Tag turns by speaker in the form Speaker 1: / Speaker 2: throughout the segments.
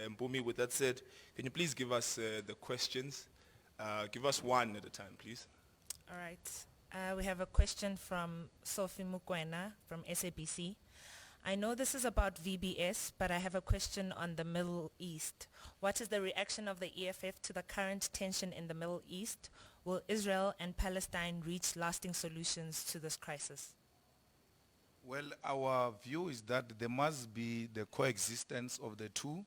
Speaker 1: Mpumi, with that said, can you please give us the questions? Give us one at a time, please.
Speaker 2: All right. We have a question from Sophie Mukwena from SABC. I know this is about VBS, but I have a question on the Middle East. What is the reaction of the EFF to the current tension in the Middle East? Will Israel and Palestine reach lasting solutions to this crisis?
Speaker 3: Well, our view is that there must be the coexistence of the two,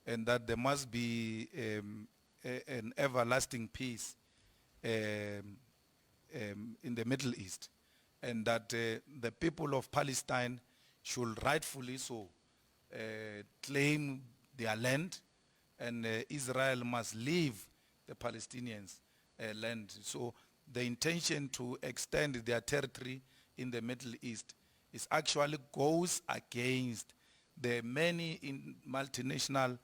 Speaker 3: and that there must be an everlasting peace in the Middle East, and that the people of Palestine should rightfully so claim their land, and Israel must leave the Palestinians' land. So the intention to extend their territory in the Middle East is actually goes against the many multinational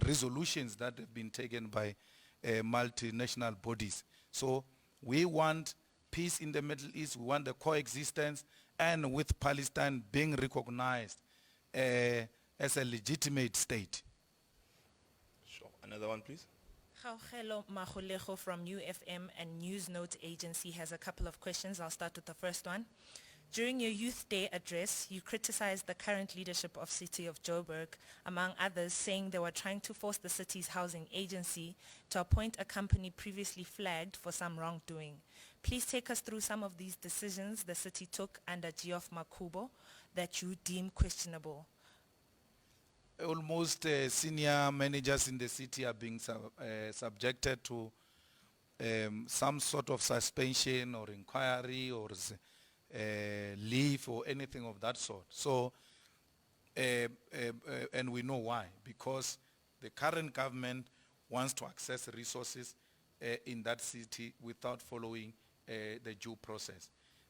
Speaker 3: resolutions that have been taken by multinational bodies. So we want peace in the Middle East, we want the coexistence, and with Palestine being recognized as a legitimate state.
Speaker 1: Sure. Another one, please.
Speaker 2: Kgaugelo Magolego from UFM and News Note Agency has a couple of questions. I'll start with the first one. During your Youth Day address, you criticized the current leadership of City of Joburg, among others, saying they were trying to force the city's housing agency to appoint a company previously flagged for some wrongdoing. Please take us through some of these decisions the city took under Geoff Makubo that you deem questionable.
Speaker 3: Almost senior managers in the city are being subjected to some sort of suspension or inquiry or leave or anything of that sort. So, and we know why. Because the current government wants to access resources in that city without following the due process.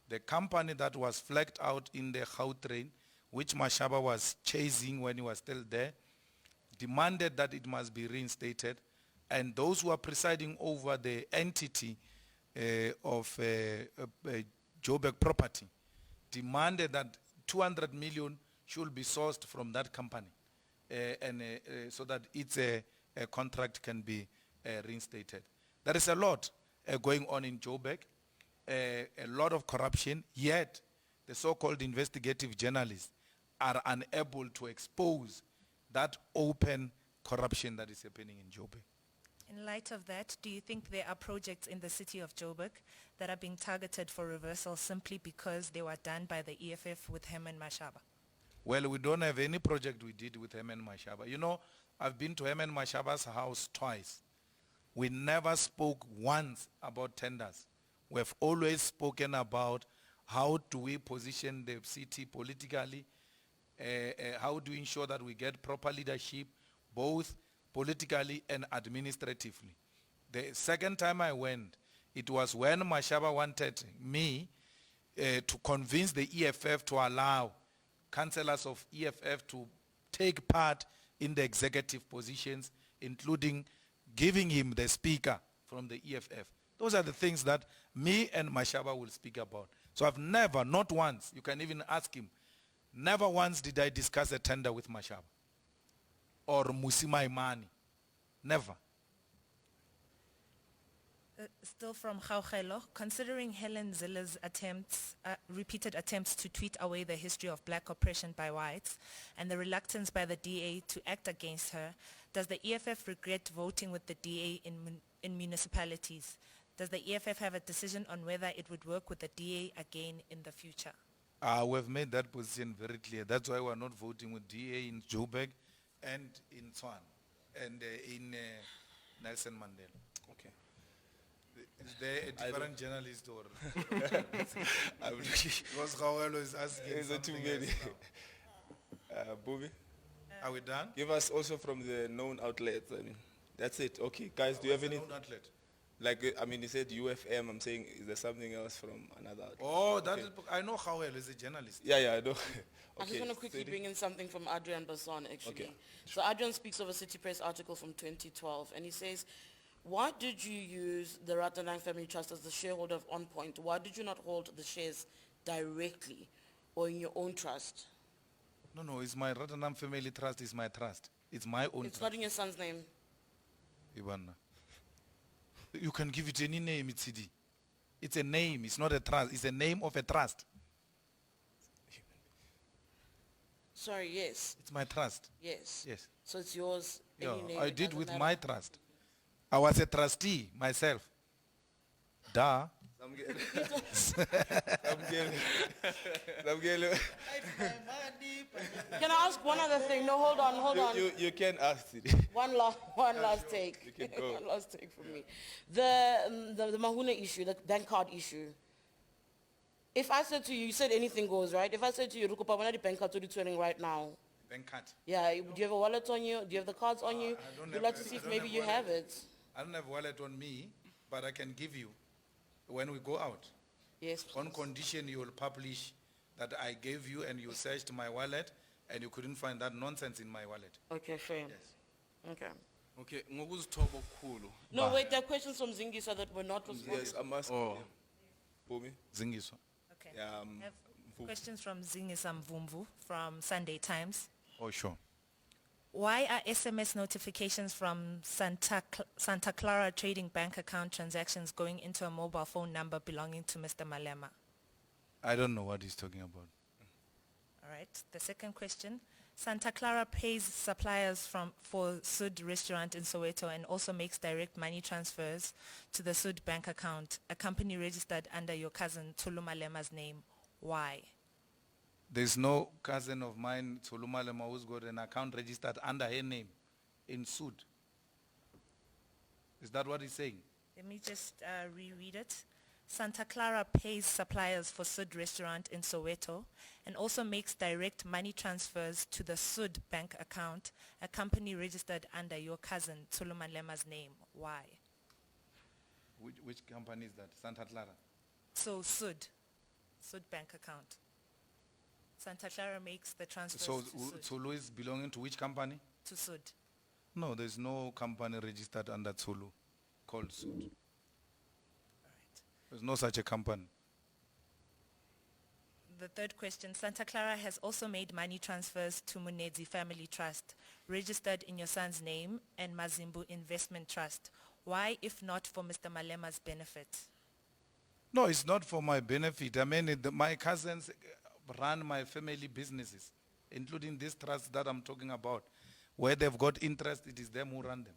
Speaker 3: The company that was flagged out in the Gautrain, which Mashaba was chasing when he was still there, demanded that it must be reinstated, and those who are presiding over the entity of Joburg property demanded that 200 million should be sourced from that company, and so that its a contract can be reinstated. There is a lot going on in Joburg, a lot of corruption, yet the so-called investigative journalists are unable to expose that open corruption that is happening in Joburg.
Speaker 2: In light of that, do you think there are projects in the city of Joburg that are being targeted for reversal simply because they were done by the EFF with Herman Mashaba?
Speaker 3: Well, we don't have any project we did with Herman Mashaba. You know, I've been to Herman Mashaba's house twice. We never spoke once about tenders. We've always spoken about how do we position the city politically, how do we ensure that we get proper leadership, both politically and administratively. The second time I went, it was when Mashaba wanted me to convince the EFF to allow councillors of EFF to take part in the executive positions, including giving him the speaker from the EFF. Those are the things that me and Mashaba will speak about. So I've never, not once, you can even ask him, never once did I discuss a tender with Mashaba or Musima Imani. Never.
Speaker 2: Still from Kgaugelo, considering Helen Zille's repeated attempts to tweet away the history of black oppression by whites and the reluctance by the DA to act against her, does the EFF regret voting with the DA in municipalities? Does the EFF have a decision on whether it would work with the DA again in the future?
Speaker 3: We've made that position very clear. That's why we're not voting with DA in Joburg and in Tshwane and in Nelson Mandela.
Speaker 1: Okay.
Speaker 3: Is there a different journalist or? Because Kgaugelo is asking.
Speaker 1: Is it too many? Bobby?
Speaker 3: Are we done?
Speaker 1: Give us also from the known outlets. I mean, that's it. Okay, guys, do you have any?
Speaker 3: Known outlet?
Speaker 1: Like, I mean, you said UFM. I'm saying, is there something else from another outlet?
Speaker 3: Oh, that is, I know Kgaugelo is a journalist.
Speaker 1: Yeah, I know. Okay.
Speaker 4: I just want to quickly bring in something from Adrian Basson, actually.
Speaker 1: Okay.
Speaker 4: So Adrian speaks of a City Press article from 2012, and he says, why did you use the Ratanang Family Trust as the shareholder of On Point? Why did you not hold the shares directly or in your own trust?
Speaker 3: No, it's my Ratanam Family Trust is my trust. It's my own
Speaker 4: It's
Speaker 3: trust.
Speaker 4: not in your son's name.
Speaker 3: Ibana. You can give it any name, it's CD. It's a name, it's not a trust. It's a name of a trust.
Speaker 4: Sorry, yes,
Speaker 3: It's my trust.
Speaker 4: yes.
Speaker 3: Yes.
Speaker 4: So it's yours.
Speaker 3: Yeah,
Speaker 4: any name,
Speaker 3: I
Speaker 4: it
Speaker 3: did
Speaker 4: doesn't
Speaker 3: with
Speaker 4: matter.
Speaker 3: my trust. I was a trustee myself. Duh.
Speaker 4: Can I ask one other thing? No, hold on.
Speaker 1: You can ask it.
Speaker 4: One last take.
Speaker 1: You can go.
Speaker 4: One last take from me. The Mahuna issue, the bank card issue. If I said to you, you said anything goes, right? If I said to you, Rukupa, when are the bank cards are turning right now?
Speaker 3: Bank card.
Speaker 4: Yeah, do you have a wallet on you? Do you have the cards on you?
Speaker 3: I don't
Speaker 4: We'd
Speaker 3: have
Speaker 4: like to
Speaker 3: a-
Speaker 4: see
Speaker 3: I
Speaker 4: if
Speaker 3: don't
Speaker 4: maybe
Speaker 3: have
Speaker 4: you
Speaker 3: wallet.
Speaker 4: have it.
Speaker 3: I don't have wallet on me, but I can give you when we go out.
Speaker 4: Yes,
Speaker 3: On
Speaker 4: please.
Speaker 3: condition you will publish that I gave you and you searched my wallet and you couldn't find that nonsense in my wallet.
Speaker 4: Okay, fair. Okay.
Speaker 5: Okay, ngokuzithoba okukhulu.
Speaker 4: No, wait, there are questions from Zingisa that were not responded.
Speaker 1: Yes, I'm asking.
Speaker 5: Oh.
Speaker 1: Bumi?
Speaker 3: Zingiswa.
Speaker 2: Okay.
Speaker 1: Yeah,
Speaker 2: I have questions from Zingisa Mvumvu from Sunday Times.
Speaker 3: Oh, sure.
Speaker 2: Why are SMS notifications from Santa Clara Trading Bank account transactions going into a mobile phone number belonging to Mr. Malema?
Speaker 3: I don't know what he's talking about.
Speaker 2: All right. The second question. Santa Clara pays suppliers for Sud restaurant in Soweto and also makes direct money transfers to the Sud bank account, a company registered under your cousin Tulu Malema's name. Why?
Speaker 3: There's no cousin of mine, Tuluma Lema, who's got an account registered under her name in Sud. Is that what he's saying?
Speaker 2: Let me just reread it. Santa Clara pays suppliers for Sud restaurant in Soweto and also makes direct money transfers to the Sud bank account, a company registered under your cousin Tulu Malema's name. Why?
Speaker 3: Which company is that? Santa Clara?
Speaker 2: So Sud bank account. Santa Clara makes the transfers
Speaker 3: So
Speaker 2: to Sud.
Speaker 3: Tulu is belonging to which company?
Speaker 2: To Sud.
Speaker 3: No, there's no company registered under Tulu called Sud.
Speaker 2: All right.
Speaker 3: There's no such a company.
Speaker 2: The third question, Santa Clara has also made money transfers to Munedzi Family Trust, registered in your son's name, and Mazimbu Investment Trust. Why, if not for Mr. Malema's benefit?
Speaker 3: No, it's not for my benefit. I mean, my cousins run my family businesses, including this trust that I'm talking about. Where they've got interest, it is them who run them.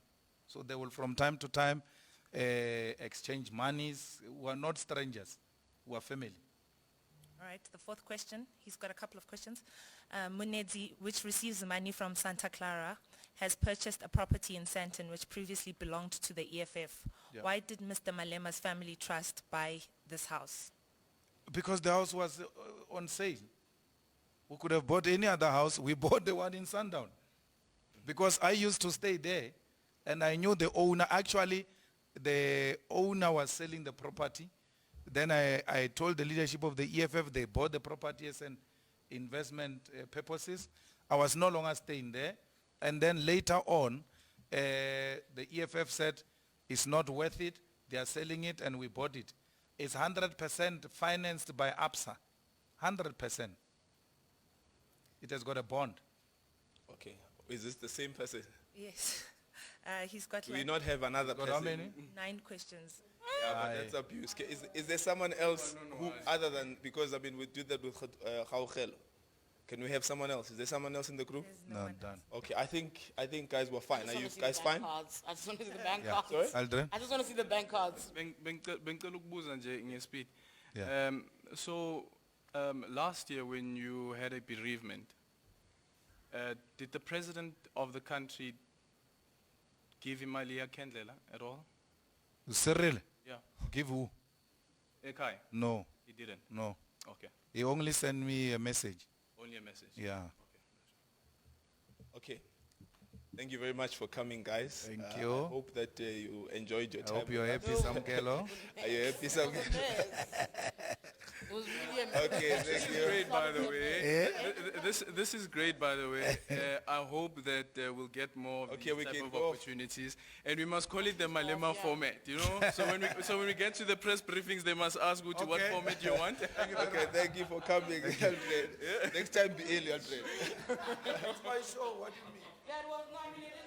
Speaker 3: So they will from time to time exchange monies. We are not strangers. We are family.
Speaker 2: All right, the fourth question, he's got a couple of questions. Munedzi, which receives money from Santa Clara, has purchased a property in Sandton which previously belonged to the EFF.
Speaker 3: Yeah.
Speaker 2: Why did Mr. Malema's family trust buy this house?
Speaker 3: Because the house was on sale. We could have bought any other house. We bought the one in Sundown. Because I used to stay there and I knew the owner. Actually, the owner was selling the property. Then I told the leadership of the EFF, they bought the property as an investment purposes. I was no longer staying there. And then later on, the EFF said, it's not worth it. They are selling it and we bought it. It's 100% financed by APSA. 100%. It has got a bond.
Speaker 1: Okay. Is this the same person?
Speaker 2: Yes. He's got
Speaker 1: Do we
Speaker 2: like
Speaker 1: not have another
Speaker 3: Got
Speaker 1: person?
Speaker 3: how many?
Speaker 2: 9 questions.
Speaker 1: Yeah, but that's abuse. Is there someone else who, other than, because I mean, we do that with Khawkhelo. Can we have someone else? Is there someone else in the group?
Speaker 2: There's no
Speaker 3: No,
Speaker 2: one
Speaker 3: done.
Speaker 1: Okay, I think guys were fine.
Speaker 4: I
Speaker 1: Are
Speaker 4: just
Speaker 1: you
Speaker 4: wanna see
Speaker 1: guys
Speaker 4: the bank
Speaker 1: fine?
Speaker 4: cards. I just want to see the bank
Speaker 3: Yeah.
Speaker 4: cards.
Speaker 1: Sorry?
Speaker 3: Aldrin?
Speaker 4: I just want to see the bank cards.
Speaker 5: Bengicela ukubuza nje ngespeed.
Speaker 3: Yeah.
Speaker 5: So last year when you had a bereavement, did the president of the country give him Malia Kendlela at all?
Speaker 3: Cyril,
Speaker 5: Yeah.
Speaker 3: give who?
Speaker 5: Ekai?
Speaker 3: No,
Speaker 5: He didn't.
Speaker 3: no.
Speaker 5: Okay.
Speaker 3: He only sent me a message.
Speaker 5: Only a message.
Speaker 3: Yeah.
Speaker 1: Okay. Thank you very much for coming, guys.
Speaker 3: Thank
Speaker 1: I
Speaker 3: you.
Speaker 1: hope that you enjoyed your
Speaker 3: I
Speaker 1: time.
Speaker 3: hope you're
Speaker 1: with
Speaker 3: happy,
Speaker 1: us.
Speaker 3: Samkelo.
Speaker 1: Are you happy, Sam?
Speaker 4: It was really amazing.
Speaker 1: Okay, thank you.
Speaker 5: Great, by the way.
Speaker 3: Eh?
Speaker 5: This is great, by the way. I hope that we'll get more of
Speaker 1: Okay,
Speaker 5: these
Speaker 1: we
Speaker 5: type
Speaker 1: can
Speaker 5: of
Speaker 1: go off.
Speaker 5: opportunities, and we must call it the Malema format. You know, so when we get to the press briefings, they must ask Uti what
Speaker 3: Okay.
Speaker 5: format you want.
Speaker 1: Okay, thank you for coming, Aldrin. Next time be early, Aldrin.
Speaker 3: That's my show. What do you mean?
Speaker 4: that was nominated